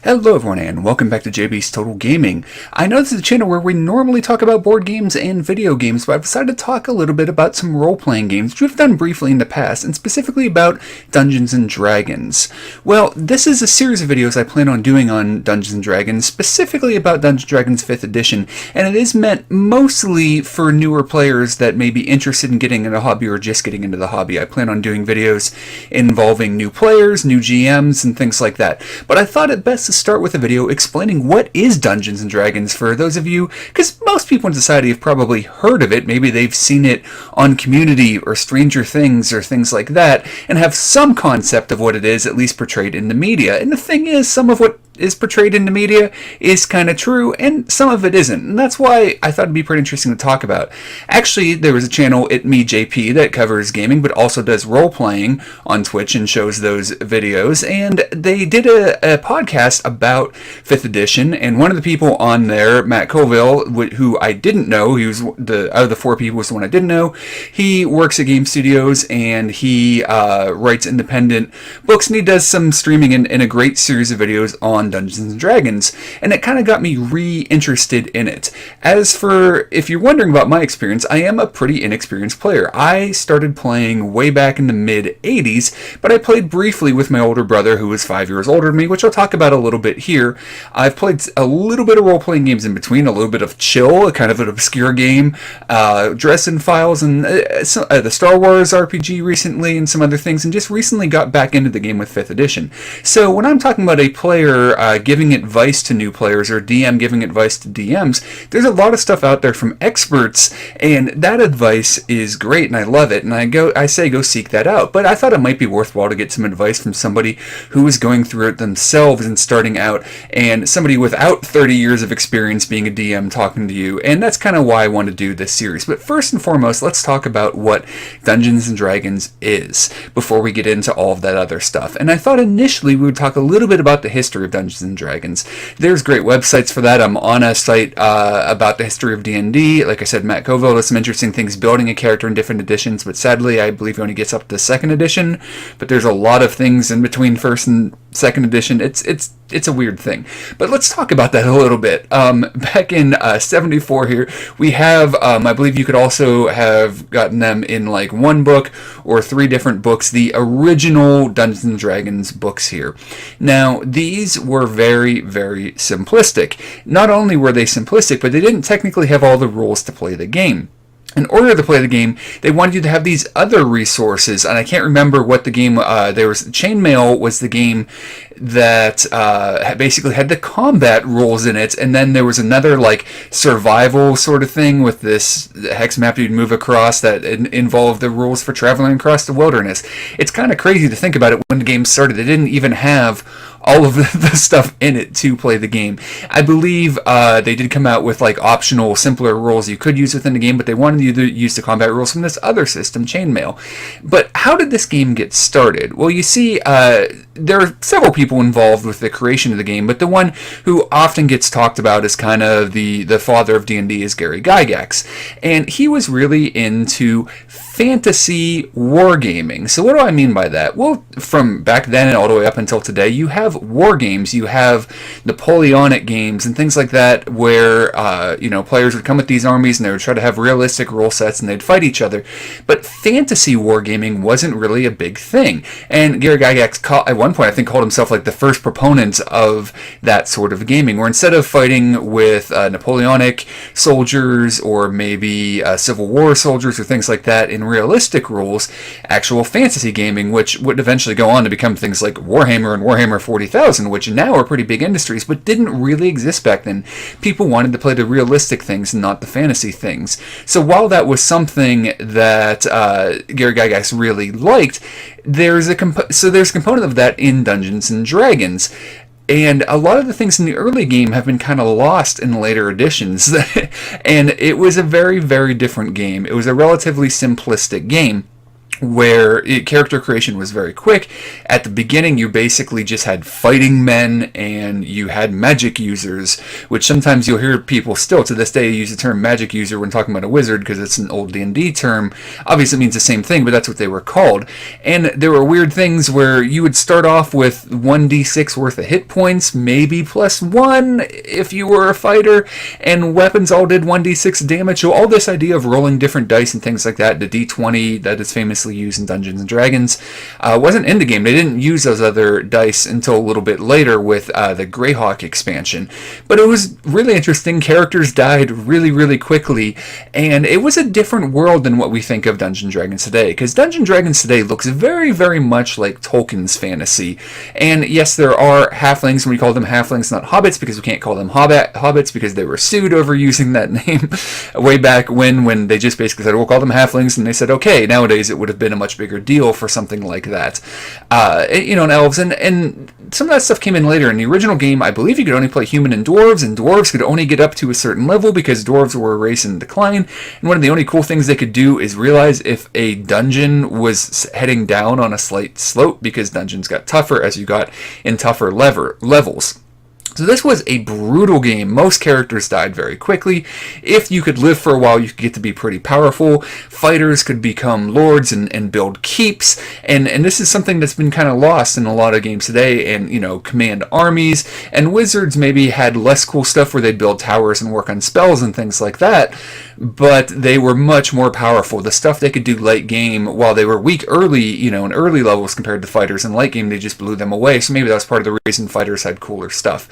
Hello everyone and welcome back to JB's Total Gaming. I know this is a channel where we normally talk about board games and video games, but I've decided to talk a little bit about some role-playing games, which we've done briefly in the past, and specifically about Dungeons & Dragons. Well, this is a series of videos I plan on doing on Dungeons & Dragons, specifically about Dungeons & Dragons 5th edition, and it is meant mostly for newer players that may be interested in getting into the hobby or just getting into the hobby. I plan on doing videos involving new players, new GMs, and things like that. But I thought it best to start with a video explaining what is Dungeons & Dragons for those of you, because most people in society have probably heard of it, maybe they've seen it on Community or Stranger Things or things like that, and have some concept of what it is, at least portrayed in the media. And the thing is, some of what is portrayed in the media is kind of true, and some of it isn't, and that's why I thought it'd be pretty interesting to talk about. Actually, there was a channel, itmejp, that covers gaming, but also does role-playing on Twitch and shows those videos, and they did a podcast about 5th edition, and one of the people on there, Matt Colville, who I didn't know, he was out of the four people, was the one I didn't know. He works at Game Studios, and he writes independent books, and he does some streaming in a great series of videos on Dungeons & Dragons, and it kind of got me re-interested in it. As for, if you're wondering about my experience, I am a pretty inexperienced player. I started playing way back in the mid-80s, but I played briefly with my older brother, who was 5 years older than me, which I'll talk about a little bit here. I've played a little bit of role-playing games in between, a little bit of Chill, a kind of an obscure game, Dresden Files, and the Star Wars RPG recently, and some other things, and just recently got back into the game with 5th edition. So when I'm talking about a player giving advice to new players, or DM giving advice to DMs, there's a lot of stuff out there from experts, and that advice is great, and I love it, and I say go seek that out. But I thought it might be worthwhile to get some advice from somebody who is going through it themselves and starting out, and somebody without 30 years of experience being a DM talking to you, and that's kind of why I want to do this series. But first and foremost, let's talk about what Dungeons & Dragons is, before we get into all of that other stuff. And I thought initially we would talk a little bit about the history of Dungeons & Dragons. There's great websites for that. I'm on a site about the history of D&D. Like I said, Matt Colville does some interesting things building a character in different editions, but sadly I believe he only gets up to 2nd edition, but there's a lot of things in between 1st and 2nd edition. It's a weird thing. But let's talk about that a little bit. Back in 74 here, we have, I believe you could also have gotten them in like one book or 3 different books, the original Dungeons & Dragons books here. Now, these were very, very simplistic. Not only were they simplistic, but they didn't technically have all the rules to play the game. In order to play the game, they wanted you to have these other resources, and I can't remember what the game, there was, Chainmail was the game that basically had the combat rules in it, and then there was another, like, survival sort of thing with this hex map you'd move across that involved the rules for traveling across the wilderness. It's kind of crazy to think about it when the game started. They didn't even have all of the stuff in it to play the game. I believe they did come out with like optional, simpler rules you could use within the game, but they wanted you to use the combat rules from this other system, Chainmail. But how did this game get started? Well, you see, there are several people involved with the creation of the game, but the one who often gets talked about as kind of the father of D&D is Gary Gygax. And he was really into fantasy wargaming. So what do I mean by that? Well, from back then and all the way up until today, you have war games, you have Napoleonic games and things like that where, players would come with these armies and they would try to have realistic rule sets and they'd fight each other. But fantasy wargaming wasn't really a big thing. And Gary Gygax, at one point, I think, called himself like the first proponent of that sort of gaming, where instead of fighting with Napoleonic soldiers or maybe Civil War soldiers or things like that in realistic rules, actual fantasy gaming, which would eventually go on to become things like Warhammer and Warhammer 40,000, which now are pretty big industries, but didn't really exist back then. People wanted to play the realistic things and not the fantasy things. So while that was something that Gary Gygax really liked, there's a component of that in Dungeons & Dragons. And a lot of the things in the early game have been kind of lost in later editions. And it was a very, very different game. It was a relatively simplistic game, where character creation was very quick. At the beginning, you basically just had fighting men and you had magic users, which sometimes you'll hear people still to this day use the term magic user when talking about a wizard because it's an old D&D term. Obviously it means the same thing, but that's what they were called. And there were weird things where you would start off with 1d6 worth of hit points, maybe +1 if you were a fighter, and weapons all did 1d6 damage. So all this idea of rolling different dice and things like that, the d20 that is famously used in Dungeons and Dragons, wasn't in the game. They didn't use those other dice until a little bit later with the Greyhawk expansion. But it was really interesting. Characters died really, really quickly, and it was a different world than what we think of Dungeons and Dragons today, because Dungeons and Dragons today looks very, very much like Tolkien's fantasy. And yes, there are halflings, and we call them halflings, not hobbits, because we can't call them hobbits because they were sued over using that name way back when they just basically said, we'll call them halflings, and they said, okay. Nowadays it would have been a much bigger deal for something like that. And elves, and some of that stuff came in later. In the original game, I believe you could only play human and dwarves could only get up to a certain level because dwarves were a race in decline. And one of the only cool things they could do is realize if a dungeon was heading down on a slight slope, because dungeons got tougher as you got in tougher levels. So this was a brutal game. Most characters died very quickly. If you could live for a while, you could get to be pretty powerful. Fighters could become lords and build keeps. And this is something that's been kind of lost in a lot of games today. And, command armies. And wizards maybe had less cool stuff where they'd build towers and work on spells and things like that. But they were much more powerful. The stuff they could do late game, while they were weak early, in early levels compared to fighters, in late game they just blew them away. So maybe that was part of the reason fighters had cooler stuff.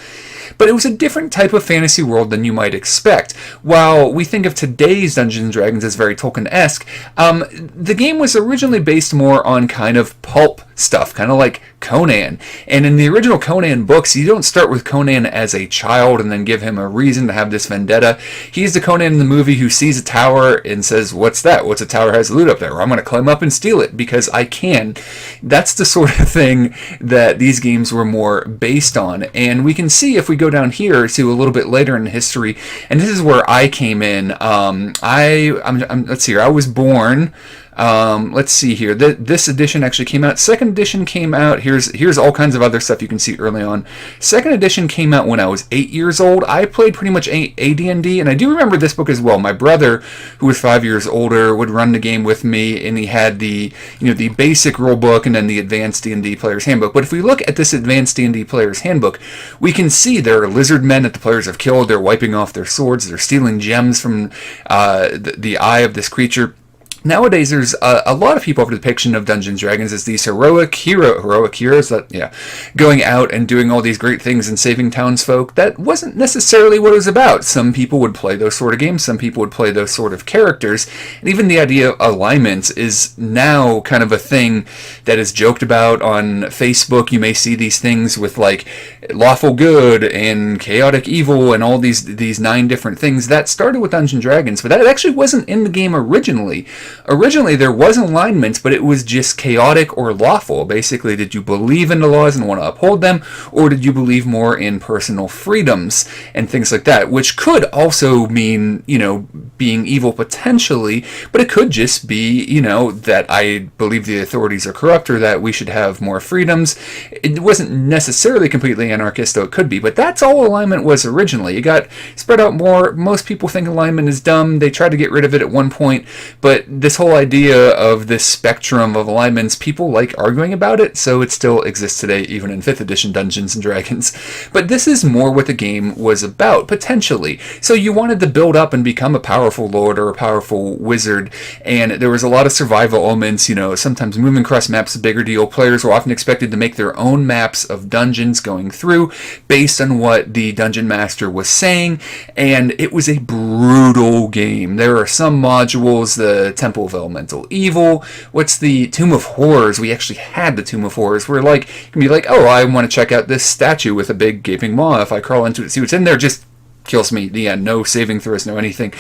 But it was a different type of fantasy world than you might expect. While we think of today's Dungeons and Dragons as very Tolkien-esque, the game was originally based more on kind of pulp stuff, kind of like Conan. And in the original Conan books, you don't start with Conan as a child and then give him a reason to have this vendetta. He's the Conan in the movie who sees a tower and says, what's that? What's a tower has loot up there? Or I'm going to climb up and steal it because I can. That's the sort of thing that these games were more based on. And we can see if we go down here to a little bit later in history, and this is where I came in. Let's see here. I was born. Let's see here. This edition actually came out. Second edition came out. Here's all kinds of other stuff you can see early on. Second edition came out when I was 8 years old. I played pretty much AD&D, and I do remember this book as well. My brother, who was 5 years older, would run the game with me, and he had the basic rule book and then the advanced D&D player's handbook. But if we look at this advanced D&D player's handbook, we can see there are lizard men that the players have killed. They're wiping off their swords. They're stealing gems from the eye of this creature. Nowadays, there's a lot of people have a depiction of Dungeons & Dragons as these heroic heroes that, going out and doing all these great things and saving townsfolk. That wasn't necessarily what it was about. Some people would play those sort of games. Some people would play those sort of characters. And even the idea of alignments is now kind of a thing that is joked about on Facebook. You may see these things with like lawful good and chaotic evil and all these 9 different things. That started with Dungeons & Dragons, but that actually wasn't in the game originally. Originally, there was alignments, but it was just chaotic or lawful. Basically, did you believe in the laws and want to uphold them, or did you believe more in personal freedoms and things like that, which could also mean, being evil potentially, but it could just be, that I believe the authorities are corrupt or that we should have more freedoms. It wasn't necessarily completely anarchist, though it could be, but that's all alignment was originally. It got spread out more. Most people think alignment is dumb. They tried to get rid of it at one point, but this whole idea of this spectrum of alignments, people like arguing about it, so it still exists today, even in 5th edition Dungeons & Dragons. But this is more what the game was about, potentially. So you wanted to build up and become a powerful lord or a powerful wizard, and there was a lot of survival elements, sometimes moving across maps a bigger deal. Players were often expected to make their own maps of dungeons going through, based on what the dungeon master was saying, and it was a brutal game. There are some modules, the Temple of Elemental Evil. What's the Tomb of Horrors? We actually had the Tomb of Horrors where you can be like, oh, I want to check out this statue with a big gaping maw. If I crawl into it, see what's in there, just kills me. Yeah, no saving throws, no anything.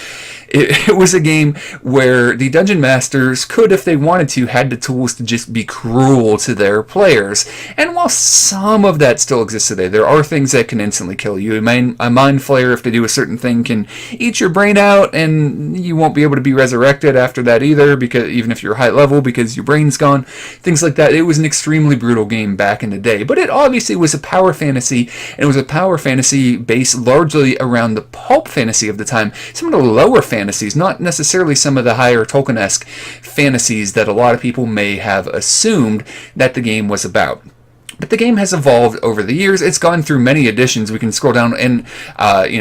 It was a game where the dungeon masters could, if they wanted to, had the tools to just be cruel to their players. And while some of that still exists today, there are things that can instantly kill you. A mind flayer, if they do a certain thing, can eat your brain out, and you won't be able to be resurrected after that either, because even if you're high level, because your brain's gone, things like that. It was an extremely brutal game back in the day, but it obviously was a power fantasy, and it was a power fantasy based largely around the pulp fantasy of the time. Some of the lower fantasies, not necessarily some of the higher Tolkien-esque fantasies that a lot of people may have assumed that the game was about. But the game has evolved over the years. It's gone through many editions. We can scroll down and,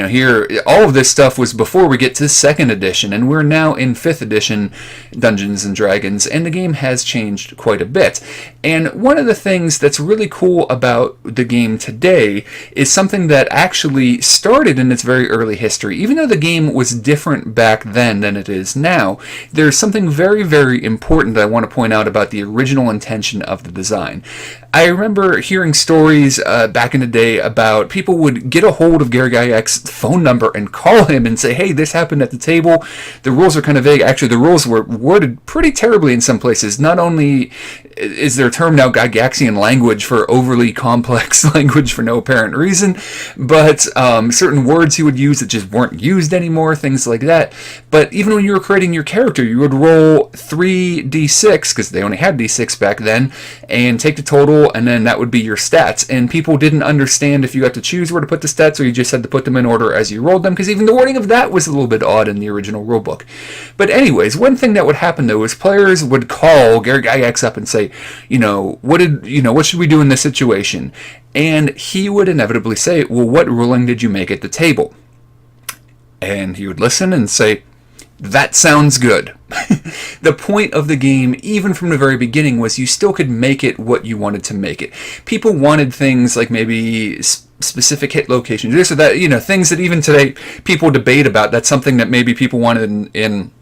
here, all of this stuff was before we get to 2nd edition, and we're now in 5th edition Dungeons & Dragons, and the game has changed quite a bit. And one of the things that's really cool about the game today is something that actually started in its very early history. Even though the game was different back then than it is now, there's something very, very important that I want to point out about the original intention of the design. I remember hearing stories back in the day about people would get a hold of Gary Gygax's phone number and call him and say, hey, this happened at the table. The rules are kind of vague. Actually, the rules were worded pretty terribly in some places. Not only is there a term now, Gygaxian language, for overly complex language for no apparent reason, but certain words he would use that just weren't used anymore, things like that. But even when you were creating your character, you would roll 3d6, because they only had d6 back then, and take the total, and then that would be your stats. And people didn't understand if you got to choose where to put the stats or you just had to put them in order as you rolled them, because even the wording of that was a little bit odd in the original rulebook. But anyways, one thing that would happen though is players would call Gary Gygax up and say, what should we do in this situation? And he would inevitably say, well, what ruling did you make at the table? And he would listen and say, that sounds good. The point of the game, even from the very beginning, was you still could make it what you wanted to make it. People wanted things like maybe specific hit locations, this or that, things that even today people debate about. That's something that maybe people wanted in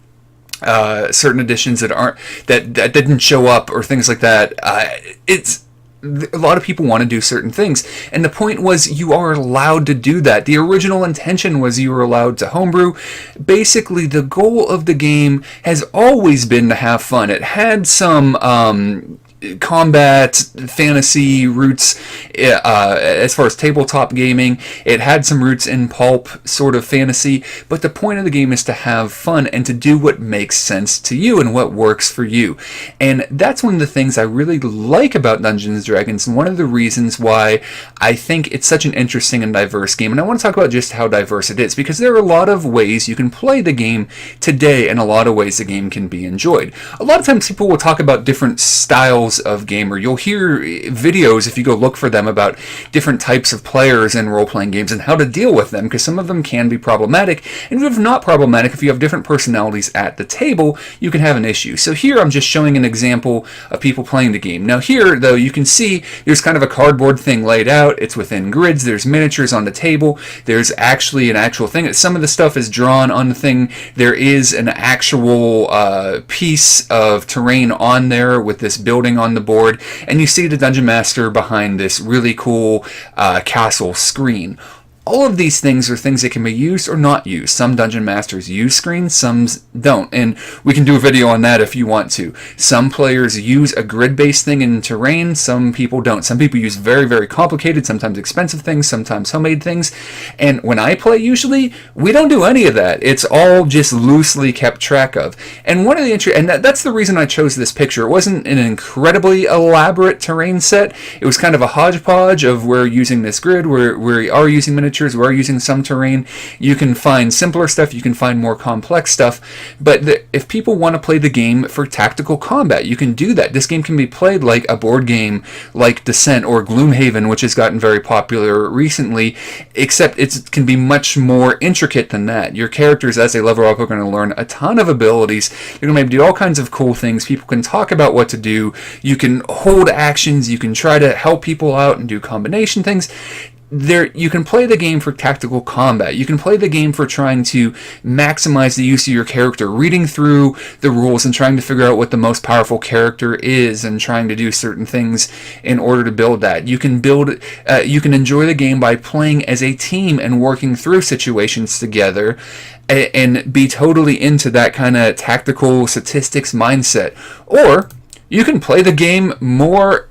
certain editions that didn't show up, or things like that. A lot of people want to do certain things, and the point was you are allowed to do that. The original intention was you were allowed to homebrew. Basically, the goal of the game has always been to have fun. It had some combat fantasy roots as far as tabletop gaming. It had some roots in pulp sort of fantasy, but the point of the game is to have fun and to do what makes sense to you and what works for you. And that's one of the things I really like about Dungeons & Dragons, and one of the reasons why I think it's such an interesting and diverse game. And I want to talk about just how diverse it is, because there are a lot of ways you can play the game today and a lot of ways the game can be enjoyed. A lot of times people will talk about different styles of gamer. You'll hear videos, if you go look for them, about different types of players in role-playing games and how to deal with them, because some of them can be problematic, and if not problematic, if you have different personalities at the table, you can have an issue. So here I'm just showing an example of people playing the game. Now here, though, you can see there's kind of a cardboard thing laid out. It's within grids. There's miniatures on the table. There's actually an actual thing. Some of the stuff is drawn on the thing. There is an actual piece of terrain on there with this building on the board, and you see the Dungeon Master behind this really cool castle screen. All of these things are things that can be used or not used. Some Dungeon Masters use screens, some don't, and we can do a video on that if you want to. Some players use a grid-based thing in terrain, some people don't. Some people use very, very complicated, sometimes expensive things, sometimes homemade things, and when I play, usually, we don't do any of that. It's all just loosely kept track of. And one of the that's the reason I chose this picture. It wasn't an incredibly elaborate terrain set. It was kind of a hodgepodge of we're using this grid, we are using miniatures, we're using some terrain. You can find simpler stuff, you can find more complex stuff, but if people want to play the game for tactical combat, you can do that. This game can be played like a board game like Descent or Gloomhaven, which has gotten very popular recently, except it can be much more intricate than that. Your characters, as they level up, are going to learn a ton of abilities. You're going to maybe do all kinds of cool things. People can talk about what to do. You can hold actions. You can try to help people out and do combination things. You can play the game for tactical combat. You can play the game for trying to maximize the use of your character, reading through the rules and trying to figure out what the most powerful character is and trying to do certain things in order to build that. You can enjoy the game by playing as a team and working through situations together. and be totally into that kind of tactical statistics mindset. Or you can play the game more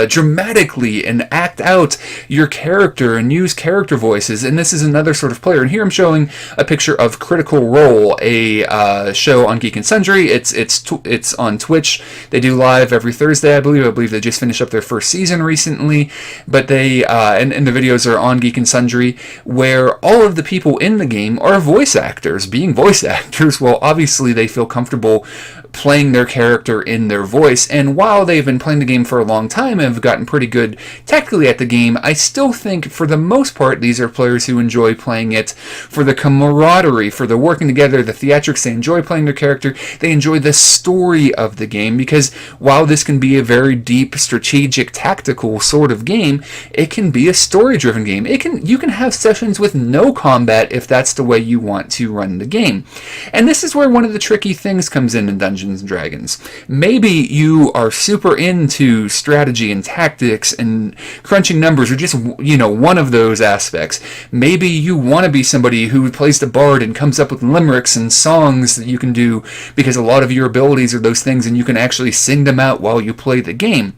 dramatically and act out your character and use character voices. And this is another sort of player. And here I'm showing a picture of Critical Role, a show on Geek and Sundry. It's on Twitch. They do live every Thursday, I believe. I believe they just finished up their first season recently. But they and the videos are on Geek and Sundry, where all of the people in the game are voice actors, being voice actors. Well, obviously they feel comfortable playing their character in their voice. And while they've been playing the game for a long time and have gotten pretty good tactically at the game, I still think for the most part these are players who enjoy playing it for the camaraderie, for the working together, the theatrics. They enjoy playing their character. They enjoy the story of the game, because while this can be a very deep, strategic, tactical sort of game, it can be a story-driven game. You can have sessions with no combat if that's the way you want to run the game. And this is where one of the tricky things comes in Dungeons & Dragons. Maybe you are super into strategy and tactics and crunching numbers, or just, one of those aspects. Maybe you want to be somebody who plays the bard and comes up with limericks and songs that you can do, because a lot of your abilities are those things and you can actually sing them out while you play the game.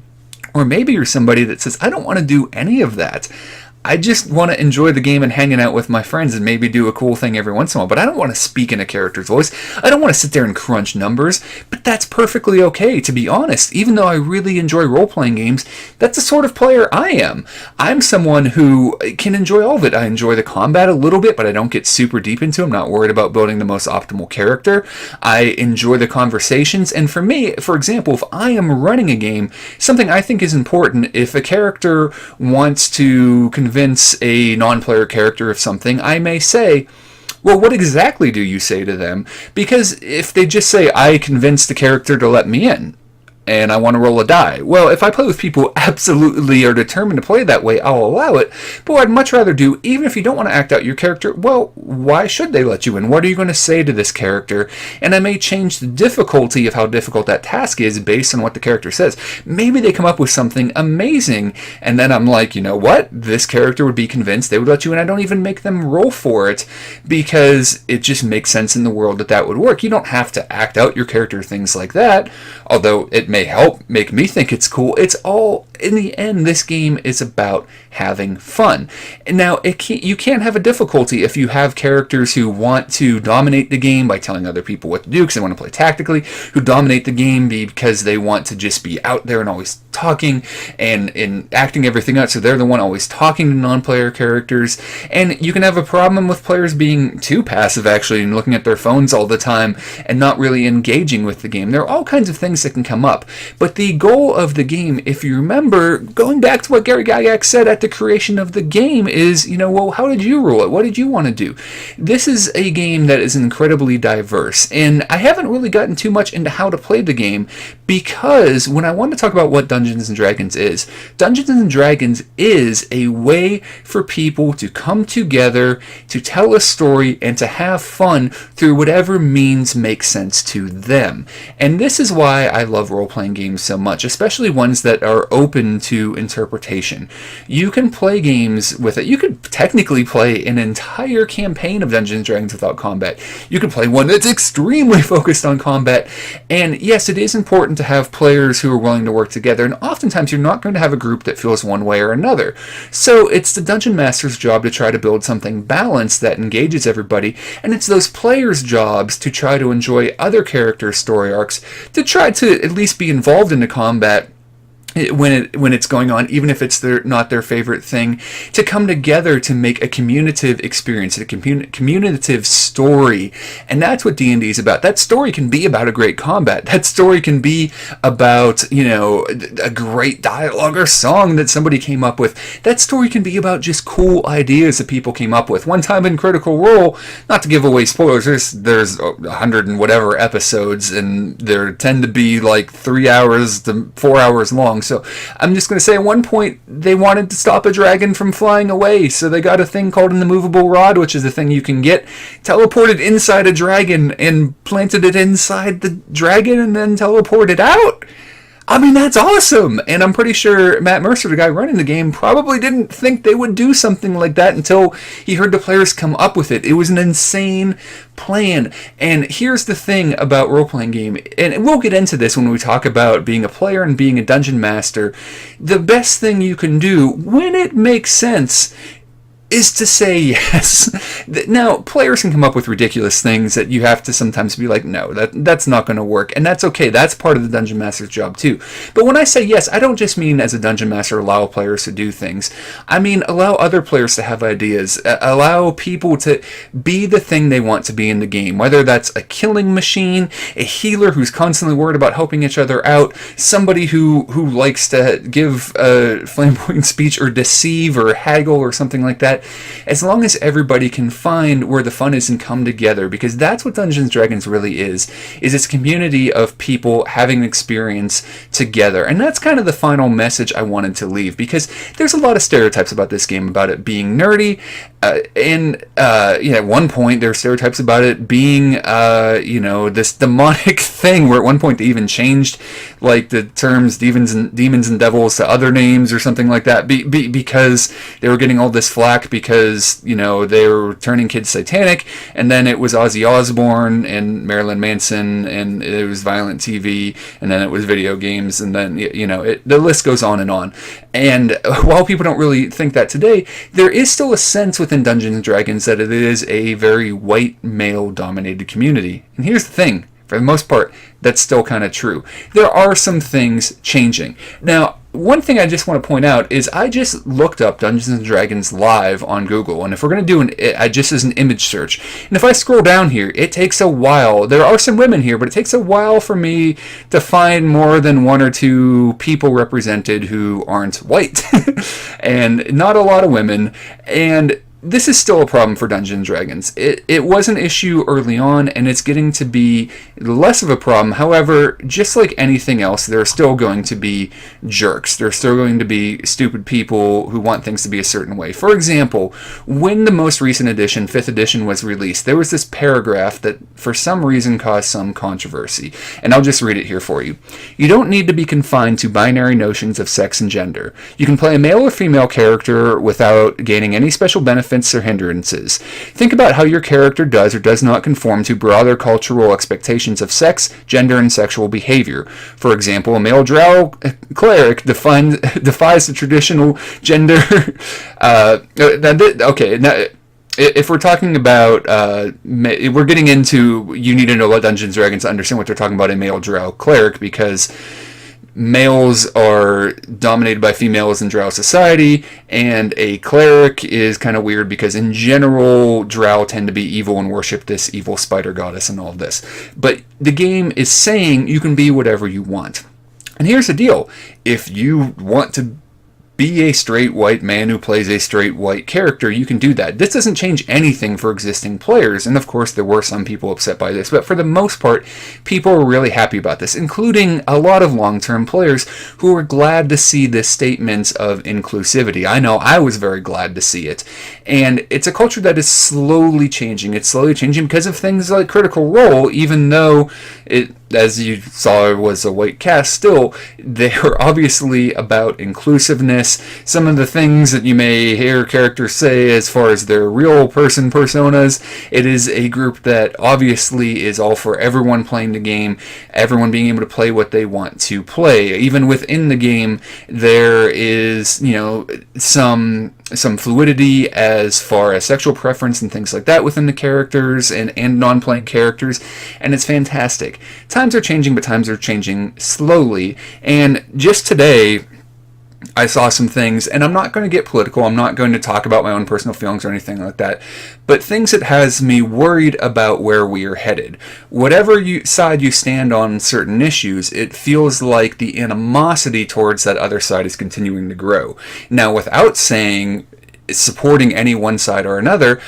Or maybe you're somebody that says, I don't want to do any of that. I just want to enjoy the game and hanging out with my friends and maybe do a cool thing every once in a while, but I don't want to speak in a character's voice. I don't want to sit there and crunch numbers, but that's perfectly okay, to be honest. Even though I really enjoy role-playing games, that's the sort of player I am. I'm someone who can enjoy all of it. I enjoy the combat a little bit, but I don't get super deep into it. I'm not worried about building the most optimal character. I enjoy the conversations, and for me, for example, if I am running a game, something I think is important, if a character wants to convince a non-player character of something, I may say, well, what exactly do you say to them? Because if they just say, I convinced the character to let me in, and I want to roll a die. Well, if I play with people who absolutely are determined to play that way, I'll allow it. But what I'd much rather do, even if you don't want to act out your character, well, why should they let you in? What are you going to say to this character? And I may change the difficulty of how difficult that task is based on what the character says. Maybe they come up with something amazing, and then I'm like, you know what? This character would be convinced they would let you in. I don't even make them roll for it, because it just makes sense in the world that would work. You don't have to act out your character, things like that, although it may help make me think it's cool. It's all, in the end, this game is about having fun. Now, you can't have a difficulty if you have characters who want to dominate the game by telling other people what to do because they want to play tactically, who dominate the game because they want to just be out there and always talking and acting everything out, so they're the one always talking to non-player characters. And you can have a problem with players being too passive, actually, and looking at their phones all the time and not really engaging with the game. There are all kinds of things that can come up. But the goal of the game, if you remember, going back to what Gary Gygax said at the creation of the game, is, well, how did you rule it? What did you want to do? This is a game that is incredibly diverse, and I haven't really gotten too much into how to play the game, because when I want to talk about what Dungeons & Dragons is a way for people to come together, to tell a story, and to have fun through whatever means makes sense to them. And this is why I love role-playing games so much, especially ones that are open to interpretation. You can play games with it. You could technically play an entire campaign of Dungeons & Dragons without combat. You could play one that's extremely focused on combat. And yes, it is important to have players who are willing to work together, and oftentimes you're not going to have a group that feels one way or another. So it's the Dungeon Master's job to try to build something balanced that engages everybody, and it's those players' jobs to try to enjoy other characters' story arcs, to try to at least be involved in the combat when it's going on, even if it's not their favorite thing, to come together to make a communicative experience, a communicative story. And that's what D&D is about. That story can be about a great combat. That story can be about, a great dialogue or song that somebody came up with. That story can be about just cool ideas that people came up with. One time in Critical Role, not to give away spoilers, there's 100 and whatever episodes, and there tend to be like 3 hours to 4 hours long. So I'm just going to say, at one point they wanted to stop a dragon from flying away, so they got a thing called an immovable rod, which is a thing you can get, teleported inside a dragon and planted it inside the dragon and then teleported out. I mean, that's awesome. And I'm pretty sure Matt Mercer, the guy running the game, probably didn't think they would do something like that until he heard the players come up with it. It was an insane plan. And here's the thing about role-playing game, and we'll get into this when we talk about being a player and being a dungeon master. The best thing you can do when it makes sense is to say yes. Now, players can come up with ridiculous things that you have to sometimes be like, no, that's not going to work. And that's okay. That's part of the Dungeon Master's job too. But when I say yes, I don't just mean as a Dungeon Master allow players to do things. I mean allow other players to have ideas. Allow people to be the thing they want to be in the game. Whether that's a killing machine, a healer who's constantly worried about helping each other out, somebody who likes to give a flamboyant speech or deceive or haggle or something like that. As long as everybody can find where the fun is and come together, because that's what Dungeons & Dragons really is it's a community of people having an experience together. And that's kind of the final message I wanted to leave, because there's a lot of stereotypes about this game, about it being nerdy, at one point there are stereotypes about it being this demonic thing, where at one point they even changed like the terms demons and devils to other names or something like that, because they were getting all this flack because they were turning kids satanic, and then it was Ozzy Osbourne and Marilyn Manson, and it was violent TV, and then it was video games, and then the list goes on and on. And while people don't really think that today, there is still a sense within Dungeons & Dragons that it is a very white male-dominated community. And here's the thing, for the most part, that's still kind of true. There are some things changing. Now, one thing I just want to point out is I just looked up Dungeons & Dragons Live on Google, and if we're going to do just as an image search, and if I scroll down here, it takes a while. There are some women here, but it takes a while for me to find more than one or two people represented who aren't white, and not a lot of women, and this is still a problem for Dungeons & Dragons. It was an issue early on, and it's getting to be less of a problem. However, just like anything else, there are still going to be jerks. There are still going to be stupid people who want things to be a certain way. For example, when the most recent edition, 5th edition, was released, there was this paragraph that for some reason caused some controversy. And I'll just read it here for you. You don't need to be confined to binary notions of sex and gender. You can play a male or female character without gaining any special benefits or hindrances. Think about how your character does or does not conform to broader cultural expectations of sex, gender, and sexual behavior. For example, a male drow cleric defies the traditional gender. If we're talking about, we're getting into, you need to know about Dungeons & Dragons to understand what they're talking about, a male drow cleric, because males are dominated by females in drow society, and a cleric is kind of weird because in general drow tend to be evil and worship this evil spider goddess and all of this. But the game is saying you can be whatever you want. And here's the deal. If you want to be a straight white man who plays a straight white character, you can do that. This doesn't change anything for existing players, and of course there were some people upset by this, but for the most part, people were really happy about this, including a lot of long-term players who were glad to see this statement of inclusivity. I know I was very glad to see it, and it's a culture that is slowly changing. It's slowly changing because of things like Critical Role, even though it, as you saw, was a white cast, still, they were obviously about inclusiveness. Some of the things that you may hear characters say as far as their real person personas, it is a group that obviously is all for everyone playing the game, everyone being able to play what they want to play. Even within the game, there is, some fluidity as far as sexual preference and things like that within the characters and non-playing characters, and it's fantastic. Times are changing, but times are changing slowly, and just today I saw some things, and I'm not going to get political, I'm not going to talk about my own personal feelings or anything like that, but things that has me worried about where we are headed. Whatever side you stand on certain issues, it feels like the animosity towards that other side is continuing to grow. Now, without saying supporting any one side or another,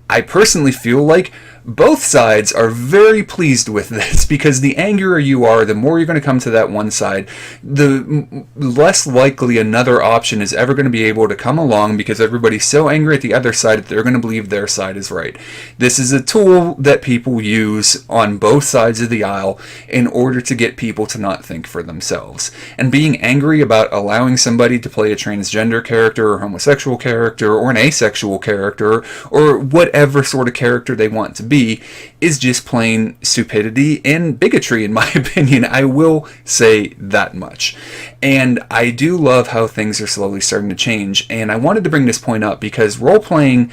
I personally feel like both sides are very pleased with this, because the angrier you are, the more you're going to come to that one side, the less likely another option is ever going to be able to come along, because everybody's so angry at the other side that they're going to believe their side is right. This is a tool that people use on both sides of the aisle in order to get people to not think for themselves. And being angry about allowing somebody to play a transgender character or homosexual character or an asexual character or whatever sort of character they want to be is just plain stupidity and bigotry, in my opinion. I will say that much. And I do love how things are slowly starting to change, and I wanted to bring this point up because role-playing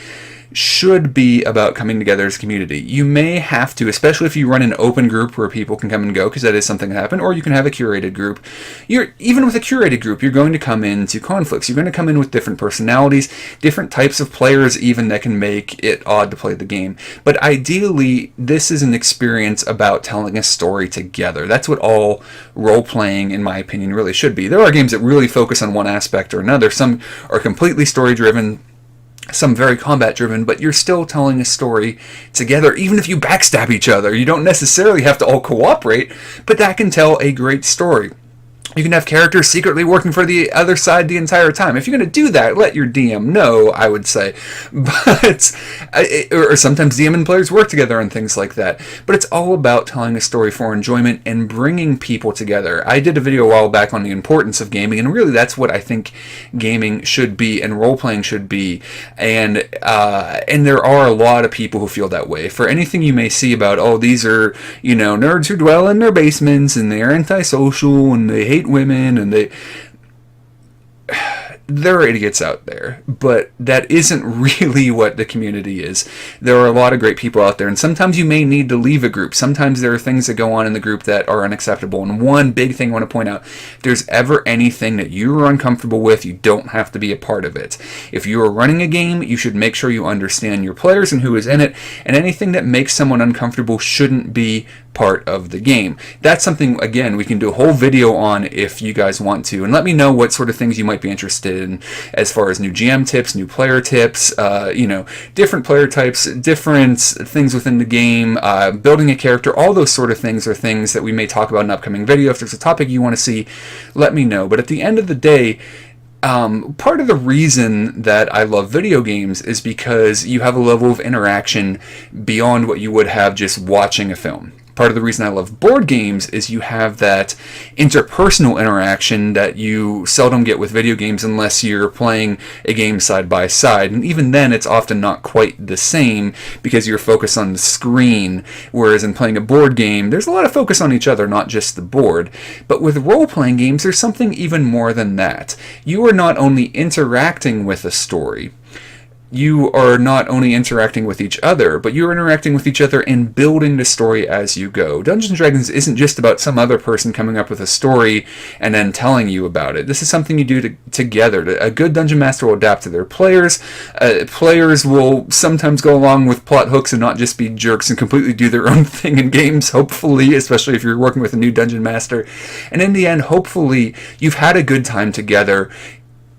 should be about coming together as a community. You may have to, especially if you run an open group where people can come and go, because that is something that happens, or you can have a curated group. Even with a curated group, you're going to come into conflicts. You're going to come in with different personalities, different types of players even, that can make it odd to play the game. But ideally, this is an experience about telling a story together. That's what all role-playing, in my opinion, really should be. There are games that really focus on one aspect or another. Some are completely story-driven, some very combat-driven, but you're still telling a story together, even if you backstab each other. You don't necessarily have to all cooperate, but that can tell a great story. You can have characters secretly working for the other side the entire time. If you're going to do that, let your DM know, I would say. But or sometimes DM and players work together on things like that. But it's all about telling a story for enjoyment and bringing people together. I did a video a while back on the importance of gaming, and really that's what I think gaming should be and role-playing should be. And there are a lot of people who feel that way. For anything you may see about, oh, these are, nerds who dwell in their basements and they're antisocial and they hate women and there are idiots out there, but that isn't really what the community is. There are a lot of great people out there, and sometimes you may need to leave a group. Sometimes there are things that go on in the group that are unacceptable, and one big thing I want to point out, if there's ever anything that you are uncomfortable with, you don't have to be a part of it. If you are running a game, you should make sure you understand your players and who is in it, and anything that makes someone uncomfortable shouldn't be part of the game. That's something, again, we can do a whole video on if you guys want to, and let me know what sort of things you might be interested in as far as new GM tips, new player tips, different player types, different things within the game, building a character. All those sort of things are things that we may talk about in an upcoming video. If there's a topic you want to see, let me know. But at the end of the day, part of the reason that I love video games is because you have a level of interaction beyond what you would have just watching a film. Part of the reason I love board games is you have that interpersonal interaction that you seldom get with video games unless you're playing a game side by side. And even then, it's often not quite the same because you're focused on the screen. Whereas in playing a board game, there's a lot of focus on each other, not just the board. But with role-playing games, there's something even more than that. You are not only interacting with a story, you are not only interacting with each other, but you're interacting with each other and building the story as you go. Dungeons & Dragons isn't just about some other person coming up with a story and then telling you about it. This is something you do together. A good Dungeon Master will adapt to their players. Players will sometimes go along with plot hooks and not just be jerks and completely do their own thing in games, hopefully, especially if you're working with a new Dungeon Master. And in the end, hopefully, you've had a good time together,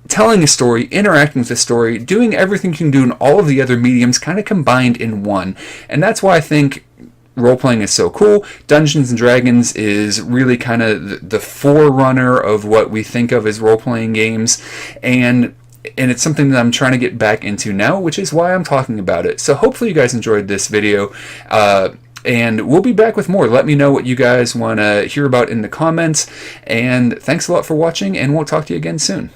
telling a story, interacting with a story, doing everything you can do in all of the other mediums kind of combined in one. And that's why I think role-playing is so cool. Dungeons & Dragons is really kind of the forerunner of what we think of as role-playing games. And it's something that I'm trying to get back into now, which is why I'm talking about it. So hopefully you guys enjoyed this video. And we'll be back with more. Let me know what you guys want to hear about in the comments. And thanks a lot for watching, and we'll talk to you again soon.